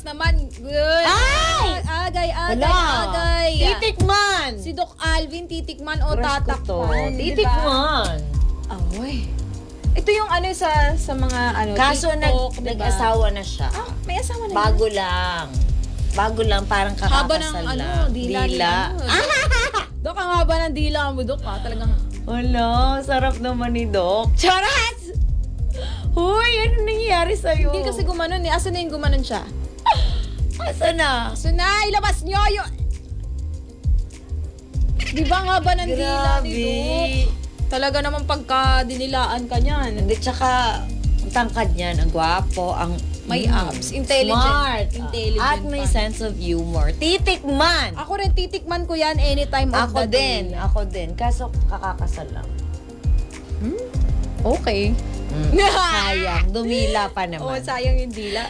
naman. Good. Ay! Agay. Titikman! Si Doc Alvin, titikman o Crush ko to. tatakpan. Titikman! Amoy. Ito yung ano sa mga ano, Kaso TikTok, diba? nag-asawa na siya. Ah, may asawa na Bago lang. Bago lang, parang Haba kakakasal ng lang. dila. Dok, ang haba ng dila mo, Dok. Talagang... Wala, sarap naman ni Doc. Charat! Hoy, ano nangyayari sa'yo? Hindi kasi gumanon eh. Asa na yung gumanon siya? Asa na? So na, ilabas nyo yung... Di ba ang haba ng dila ni Dok? Talaga naman pagka dinilaan ka niyan. Hindi, tsaka ang tangkad niyan, ang gwapo, ang May abs. Intelligent. smart. Intelligent At may pa. sense of humor. Titikman! Ako rin, titikman ko yan anytime of Ako the day. din, ako din. Kaso kakakasal lang. Okay. Sayang, dumila pa Oh, naman. sayang yung dila.